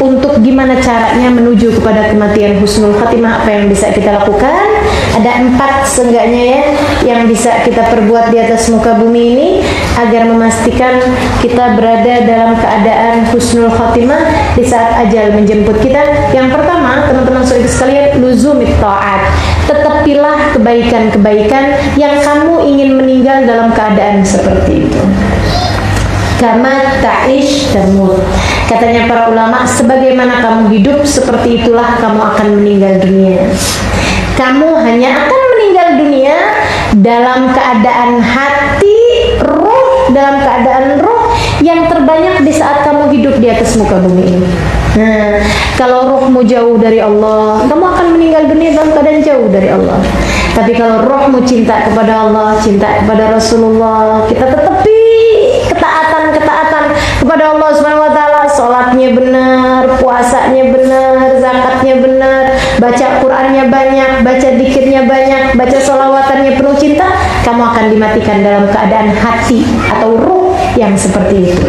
untuk gimana caranya menuju kepada kematian husnul khatimah, apa yang bisa kita lakukan. Ada 4 seenggaknya ya yang bisa kita perbuat di atas muka bumi ini agar memastikan kita berada dalam keadaan husnul khatimah di saat ajal menjemput kita. Yang pertama, teman-teman saudara sekalian, luzumit ta'at. Tetapilah kebaikan-kebaikan yang kamu ingin meninggal dalam keadaan seperti itu. Kama ta'ish tamut. Katanya para ulama, sebagaimana kamu hidup, seperti itulah kamu akan meninggal dunia. Kamu hanya akan meninggal dunia dalam keadaan hati, ruh, dalam keadaan ruh yang terbanyak di saat kamu hidup di atas muka bumi ini. Nah, kalau ruhmu jauh dari Allah, kamu akan meninggal dunia dalam keadaan jauh dari Allah. Tapi kalau rohmu cinta kepada Allah, cinta kepada Rasulullah, kita tetepi ketaatan kepada Allah Subhanahu wa taala, salatnya benar, puasanya benar, zakatnya benar, baca Qur'annya banyak, baca zikirnya banyak, baca sholawatannya penuh cinta, kamu akan dimatikan dalam keadaan hati atau ruh yang seperti itu.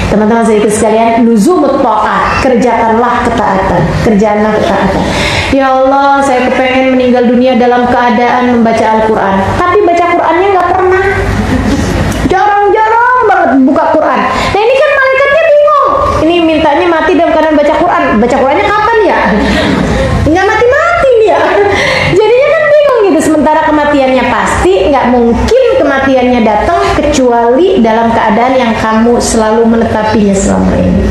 Teman-teman saya sekalian, luzumut ta'at, kerjakanlah ketaatan, kerjakanlah ketaatan. Ya Allah, saya kepengen meninggal dunia dalam keadaan membaca Al-Quran, tapi baca Qurannya nggak pernah, jarang-jarang banget buka Quran. Nah ini kan malaikatnya bingung, ini mintanya mati dalam keadaan baca Quran, baca Qurannya kapan ya? Nggak mati-mati dia, jadinya kan bingung gitu. Sementara kematiannya pasti, nggak mungkin kematiannya datang kecuali dalam keadaan yang kamu selalu menetapinya selama ini.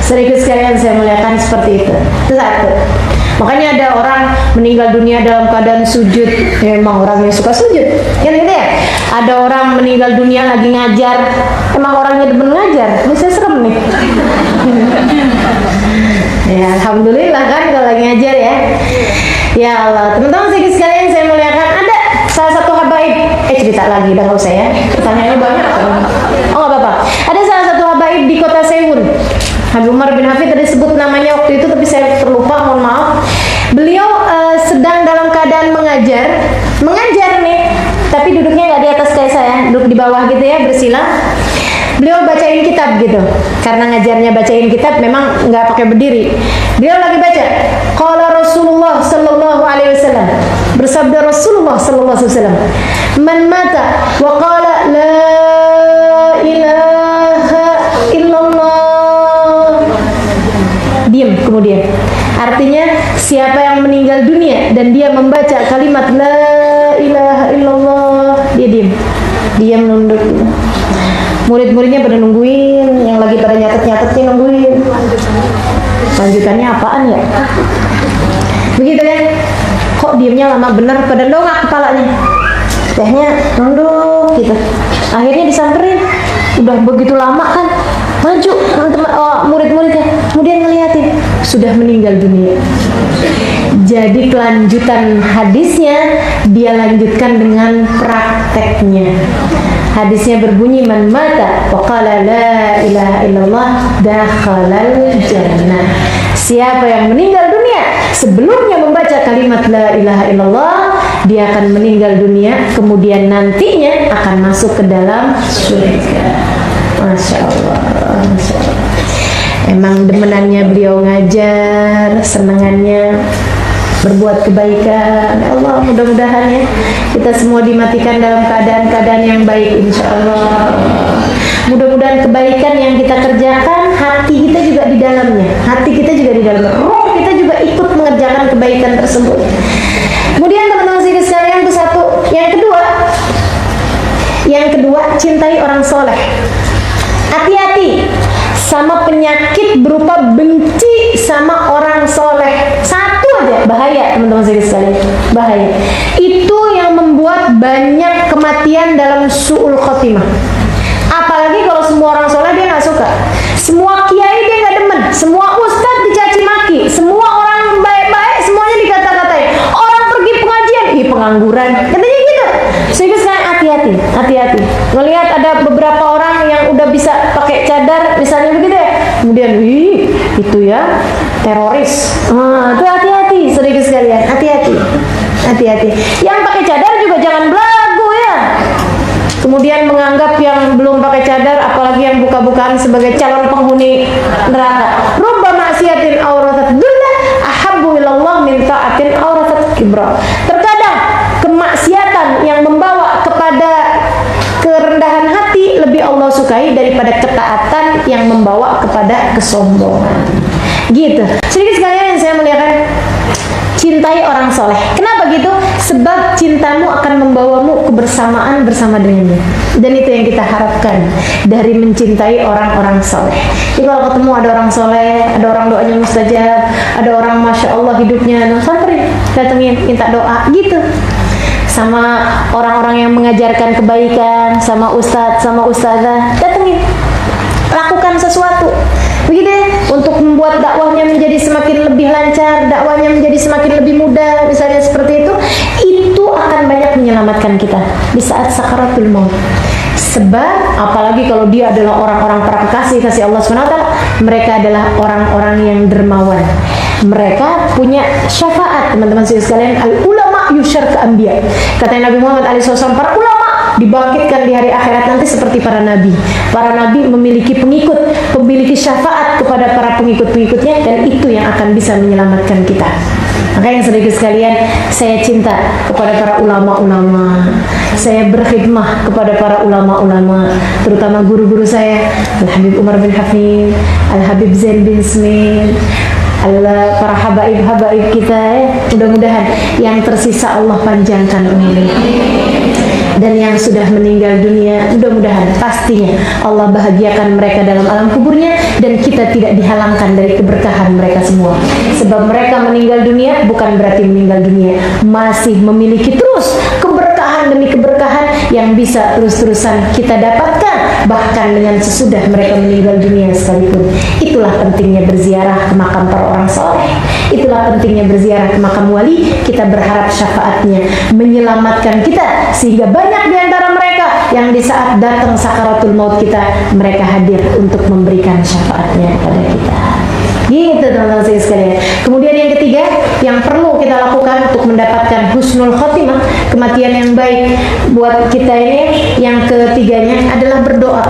Sedikit sekalian saya muliakan seperti itu. Itu satu. Makanya ada orang meninggal dunia dalam keadaan sujud. Ya, emang orangnya suka sujud. Kan gitu ya? Ada orang meninggal dunia lagi ngajar. Emang orangnya demen ngajar. Ini saya serem nih. Ya, alhamdulillah kan kalau lagi ngajar ya. Ya Allah, teman-teman sedikit sekalian saya muliakan. Ada salah satu habaib. Cerita lagi, udah nggak usah ya. Pertanyaannya banyak. Oh nggak apa-apa. Ada salah satu habaib di kota Sewun. Habib Umar bin Hafid tadi sebut namanya waktu itu, tapi saya terlupa, mohon maaf. Beliau sedang dalam keadaan mengajar nih, tapi duduknya nggak di atas kayak saya, duduk di bawah gitu ya, bersila. Beliau bacain kitab gitu, karena ngajarnya bacain kitab, memang nggak pakai berdiri. Beliau lagi baca. Qala Rasulullah sallallahu alaihi wasallam, bersabda Rasulullah sallallahu alaihi wasallam, man mata wa qala la ilaha illallah. Diam kemudian. Artinya siapa yang meninggal dunia dan dia membaca kalimat la ilaha illallah, dia diam nunduk. Murid-muridnya pada nungguin, yang lagi pada nyatet-nyatetnya nungguin. Lanjutannya apaan ya? Begitu kan? Kok diamnya lama bener, pada dongak kepalanya. Tehnya nunduk gitu. Akhirnya disamperin. Udah begitu lama kan, maju murid-muridnya, kemudian ngeliatin, sudah meninggal dunia. Jadi kelanjutan hadisnya dia lanjutkan dengan prakteknya. Hadisnya berbunyi, man mata wa qala la ilaha illallah dakhalal jannah. Siapa yang meninggal dunia sebelumnya membaca kalimat la ilaha illallah, dia akan meninggal dunia, kemudian nantinya akan masuk ke dalam surga. Masya Allah, Masya Allah. Emang demenannya beliau ngajar, senangannya berbuat kebaikan. Ya Allah, mudah-mudahan ya kita semua dimatikan dalam keadaan-keadaan yang baik, insya Allah. Mudah-mudahan kebaikan yang kita kerjakan, hati kita juga di dalamnya, roh kita juga ikut mengerjakan kebaikan tersebut. Kemudian teman-teman sekalian, itu satu. Yang kedua, cintai orang soleh. Hati-hati sama penyakit berupa benci sama orang soleh. Satu aja, bahaya teman-teman sekalian, bahaya. Itu yang membuat banyak kematian dalam su'ul khotimah. Apalagi kalau semua orang soleh dia nggak suka, semua kiai dia nggak demen, semua ustadz dicaci maki, semua orang baik-baik semuanya dikata-katain, orang pergi pengajian, pengangguran, katanya gitu. Sehingga sekarang hati-hati. Ngelihat ada beberapa orang yang udah bisa pakai cadar, misalnya begitu ya, kemudian itu ya teroris. Itu hati-hati, sedikit sekalian, hati-hati. Yang pakai cadar juga jangan belagu ya. kemudian menganggap yang belum pakai cadar, apalagi yang buka-bukaan sebagai calon penghuni neraka. Rubba maksiatin auratat dunya ahabbu ilallah min ta'atin auratat kibra. Terkadang kemaksiatan yang membawa kepada kerendahan hati lebih Allah sukai daripada ketaatan yang membawa kepada kesombongan. Gitu. Sedikit sekalian yang saya muliakan, cintai orang soleh. Kenapa gitu? Sebab cintamu akan membawamu kebersamaan bersama dengannya. Dan itu yang kita harapkan dari mencintai orang-orang soleh. Jadi kalau ketemu ada orang soleh, ada orang doanya mustajab, ada orang masya Allah hidupnya, samperin, datengin, minta doa, gitu. Sama orang-orang yang mengajarkan kebaikan, sama ustadz, sama ustazah, datengin, lakukan sesuatu. Begitu ya, untuk membuat dakwahnya menjadi semakin lebih lancar, dakwahnya menjadi semakin lebih mudah, misalnya seperti itu akan banyak menyelamatkan kita di saat sakaratul maut. Sebab apalagi kalau dia adalah orang-orang para kekasih kasih Allah SWT, mereka adalah orang-orang yang dermawan. Mereka punya syafaat, teman-teman sekalian. Al ulama yusyar ke anbiya. Kata Nabi Muhammad SAW, para ulama dibangkitkan di hari akhirat nanti seperti para nabi. Para nabi memiliki pengikut, memiliki syafaat kepada para pengikut-pengikutnya, dan itu yang akan bisa menyelamatkan kita. Makanya sedikit sekalian, saya cinta kepada para ulama-ulama. Saya berkhidmah kepada para ulama-ulama, terutama guru-guru saya, Al-Habib Umar bin Hafid, Al-Habib Zain bin Smith, para habaib-habaib kita ya. Mudah-mudahan yang tersisa Allah panjangkan umurnya, dan yang sudah meninggal dunia mudah-mudahan pastinya Allah bahagiakan mereka dalam alam kuburnya, dan kita tidak dihalangkan dari keberkahan mereka semua. Sebab mereka meninggal dunia bukan berarti meninggal dunia, masih memiliki terus keberkahan demi keberkahan yang bisa terus-terusan kita dapatkan bahkan dengan sesudah mereka meninggal dunia sekalipun. Itulah pentingnya berziarah ke makam para orang soleh. Itulah pentingnya berziarah ke makam wali. Kita berharap syafaatnya menyelamatkan kita, sehingga banyak di antara mereka yang di saat datang sakaratul maut kita, mereka hadir untuk memberikan syafaatnya kepada kita. Gitu teman-teman sekalian. Kemudian yang ketiga yang perlu kita lakukan untuk mendapatkan husnul khotimah, kematian yang baik buat kita ini, yang ketiganya adalah berdoa.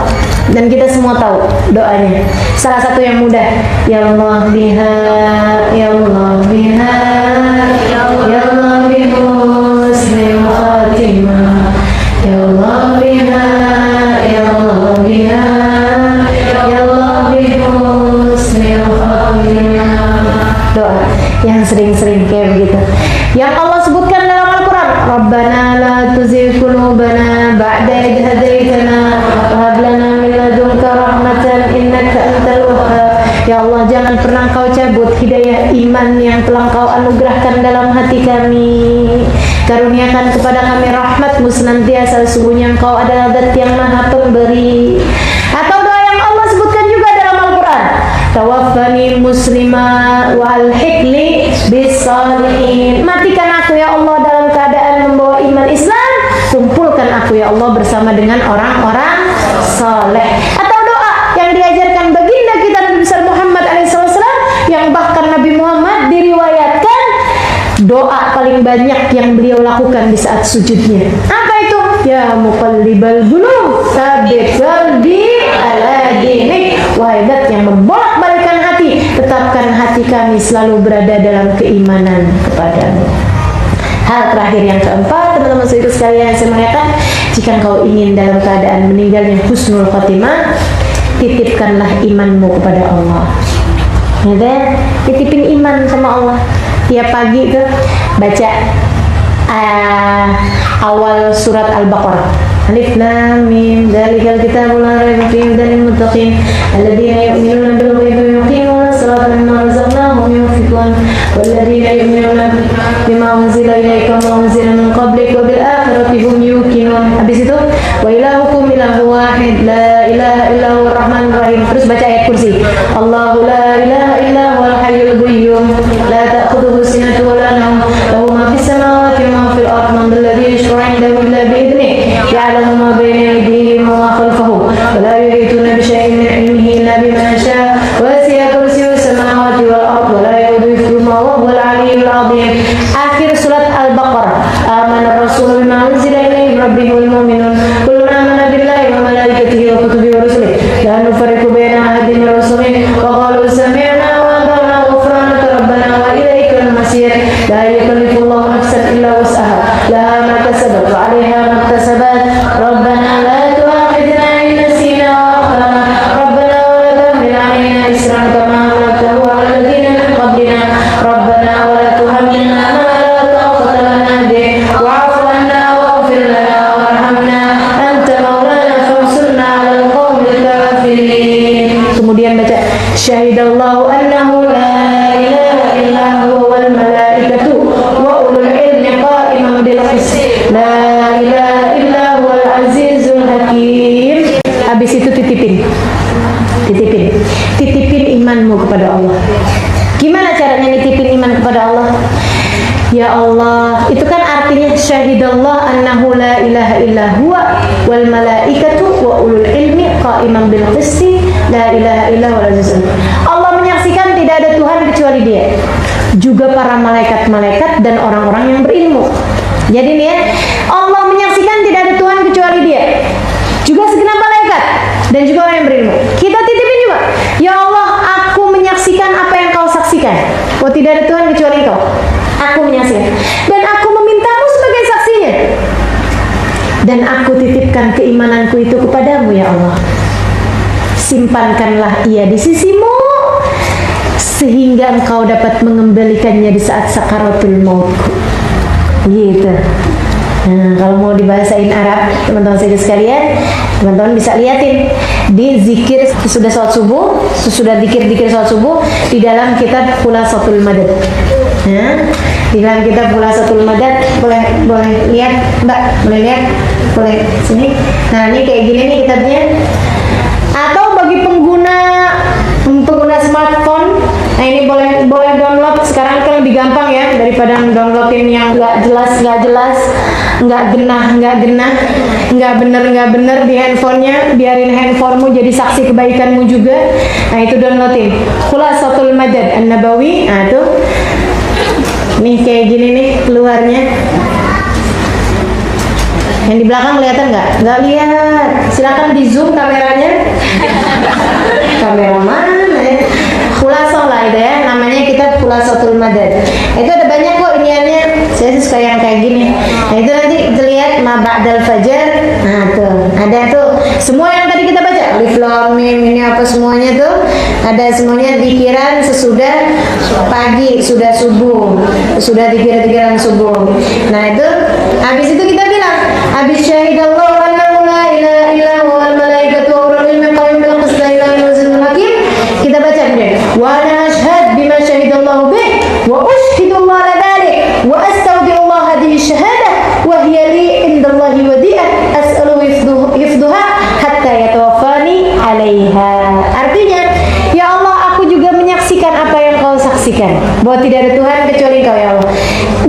Dan kita semua tahu doanya. Salah satu yang mudah, ya Allah biha, ya Allah biha, ya Allah bihusnul khotimah, ya Allah biha, ya Allah biha, ya Allah bihusnul khotimah. Doa yang sering-sering kayak begitu, yang Allah sebutkan dalam Al-Quran, Rabbana la tuzigh qulubana ba'da idh hadaitana wa hab lana min ladunka rahmatan innaka antal wahhab. Ya Allah, jangan pernah Kau cabut hidayah iman yang telah Kau anugerahkan dalam hati kami. Karuniakan kepada kami rahmat-Mu senantiasa, sesungguhnya Engkau adalah Zat yang Maha Pemberi. Atau doa yang Allah sebutkan juga dalam Al-Quran, tawaffani muslimah wa alhiqni bis-shalihin. Matikan aku ya Allah dalam keadaan membawa iman Islam, kumpulkan aku ya Allah bersama dengan orang-orang saleh. Atau doa yang diajarkan baginda kita Nabi besar Muhammad alaihissalam, yang bahkan Nabi Muhammad diriwayatkan doa paling banyak yang beliau lakukan di saat sujudnya. Apa itu? Ya muqallibal qulub, tsabbit qalbi ala dinik. Wahai Zat yang membolak-balikkan hati, tetapkan hati kami selalu berada dalam keimanan kepadamu. Hal terakhir yang keempat, teman-teman sekalian, saya mengatakan, jika Engkau ingin dalam keadaan meninggalnya husnul khotimah, titipkanlah imanmu kepada Allah. Ya, titipin iman sama Allah. Tiap pagi tuh baca awal surat Al-Baqarah. Alif Lam Mim, dzalikal kitabul la raiba fihi hudan lil muttaqin alladzina yu'minuna bil ghaibi wa yuqimuna as-salata wa mimma razaqnahum yunfiqun walladzina yu'minuna bima unzila ilaika wa unzila min qablik wa bil akhirati hum yuqinun. Habis itu wa ilahukum ilahu wahid la ilaha illa huwar rahmanur rahim. Terus baca ayat kursi. Allahu la ilaha illa huwal hayyul qayyum la ta'khudhuhu sinatun wa la nawm lahu ma fis samawati wa ma fil ardi man dzalladzi yashfa'u 'indahu illa bi idhnihi ya'lamu ma bayna aydihim wa ma khalfahum wa la yuhituna bi shay'in min 'ilmihi illa bima sha'a wa wasi'a kursiyyuhu samawati wal ardi wa la ya'uduhu hifdhuhuma wa huwal 'aliyyul 'azim. Akhir surat Al-Baqarah. Amana ar-rasulu bima unzila ilayhi min rabbihi wal mu'minun kullun syahidallahu annahu la ilaha illa huwa wal malaikatu wa ulul ilmi qa'iman bil qist la ilaha illa huwal azizul hakim. Habis itu titipin imanmu kepada Allah. Gimana caranya nitipin iman kepada Allah? Ya Allah, itu kan artinya syahidallah annahu la ilaha illa huwa wal malaikatu wa ulul ilmi qa'iman bil qisti la ilaha illa huwal azizul. Allah menyaksikan tidak ada Tuhan kecuali Dia, juga para malaikat-malaikat dan orang-orang yang berilmu. Jadi nih ya, Allah menyaksikan tidak ada Tuhan kecuali Dia, juga segenap malaikat dan juga orang yang berilmu. Kita titipin juga, ya Allah, aku menyaksikan apa yang Kau saksikan. Oh, tidak ada Tuhan kecuali Kau. Aku menyaksikan dan aku memintamu sebagai saksinya, dan aku titipkan keimananku itu kepadamu ya Allah. Simpankanlah ia di sisimu sehingga engkau dapat mengembalikannya di saat sakaratul mautku. Gitu. Nah, kalau mau dibahasain Arab, teman-teman sekalian, teman-teman bisa liatin di zikir sesudah sholat subuh, sesudah zikir sholat subuh di dalam kitab Khulasatul Madad. Nah, di dalam kitab Khulasatul Madad, boleh lihat Mbak, boleh lihat, boleh sini. Nah, ini kayak gini nih kitabnya. Atau bagi pengguna smartphone, nah ini boleh download. Sekarang kan lebih gampang ya daripada downloadin yang nggak jelas, nggak genah, nggak bener di handphonenya. Biarin handphonemu jadi saksi kebaikanmu juga. Nah, itu downloadin Khulasatul Madad An-Nabawi. Nah, tuh nih kayak gini nih keluarnya. Yang di belakang kelihatan nggak? Nggak lihat. Silakan di zoom kameranya. Kamera mana ya? Khulasah lah itu ya. Namanya kitab Khulasatul Madad. Itu ada banyak kok iniannya. Saya suka yang kayak gini. Nah, itu nanti terlihat ma ba'dal fajar. Nah, tuh ada tuh semua yang tadi kita baca. Alif lam mim ini apa semuanya tuh. Ada semuanya zikiran sesudah pagi, sudah subuh, sudah zikiran subuh. Nah, itu habis itu kita bilang habis syahidallahu annahu la ilaha illa huwal malaikatu wa ulul ilmi qa'iman bil qist la ilaha illa huwal hakim. Kita baca kemudian wa ana ashhad bima syahidallahu bih wa ushhidullah ala dzalik wa astaudi'ullah hadhihi syahadah wa hiya li indallahi wadi'ah as'alu hifdhuha hatta yatawaffani 'alaiha. Artinya, ya Allah, aku juga menyaksikan apa yang Kau saksikan, bahwa tidak ada Tuhan kecuali Kau ya Allah,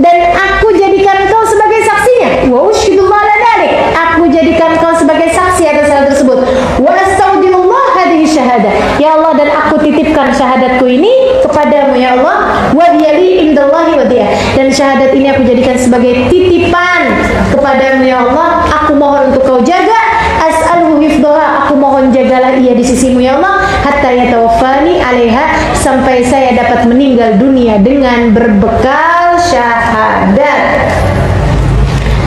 dan aku jadikan Kau sebagai saksinya. Wa ushhidullah ala dzalik, aku jadikan Kau sebagai saksi atas hal tersebut. Wa astaudi'ullah hadhihi syahadah, ya Allah, dan aku titipkan syahadatku ini kepadamu ya Allah. Wa hiyali indallahi wadiyah, dan syahadat ini aku jadikan sebagai titipan kepadamu ya Allah. Aku mohon untuk Kau jaga. As'aluhu hifdhaha, aku mohon jagalah ia di sisimu ya Allah. Hatta yatawaffani 'alaiha, sampai saya dapat meninggal dunia dengan berbekal syahadat.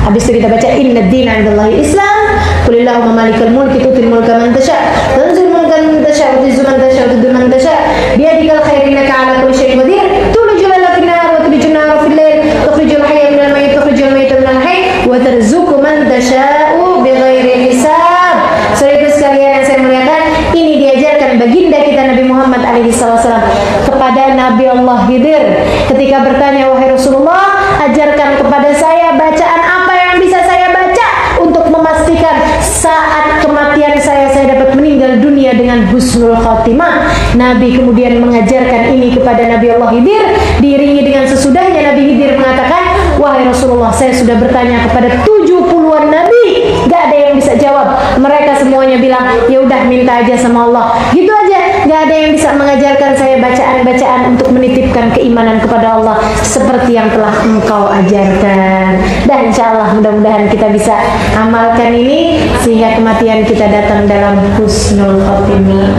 Habis itu kita baca inna ad-dina 'indallahi Islam. Qulillahumma malikal mulki tu'til mulka man tasha' tanzilul mulka man tasha' wa tu'izzu man tasha' wa tudhillu man tasha' biyadikal khairu innaka 'ala kulli syai'in qadir. Tulijul laila fin nahar wa tulijul nahara fil lail, tukhrijul hayya minal mayyit, tukhrijul mayyita minal hayy, wa tarzuqu man tasha'u bighairi hisab. Saudara sekalian yang saya muliakan, ini diajarkan baginda kita Nabi Muhammad SAW kepada Nabi Allah Khidir ketika bertanya, wahai Rasulullah, ajarkan kepada saya bacaan apa yang bisa saya baca untuk memastikan saat kematian saya dapat meninggal dunia dengan husnul khatimah. Nabi kemudian mengajarkan ini kepada Nabi Allah Khidir, diiringi dengan sesudahnya Nabi Khidir mengatakan, wahai Rasulullah, saya sudah bertanya kepada 70-an Nabi, gak ada yang bisa jawab. Mereka semuanya bilang, ya udah minta aja sama Allah, gitu aja. Gak ada yang bisa mengajarkan saya bacaan-bacaan untuk menitipkan keimanan kepada Allah seperti yang telah engkau ajarkan. Dan insya Allah mudah-mudahan kita bisa amalkan ini sehingga kematian kita datang dalam husnul khotimah.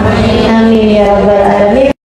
Amin ya rabbal alamin.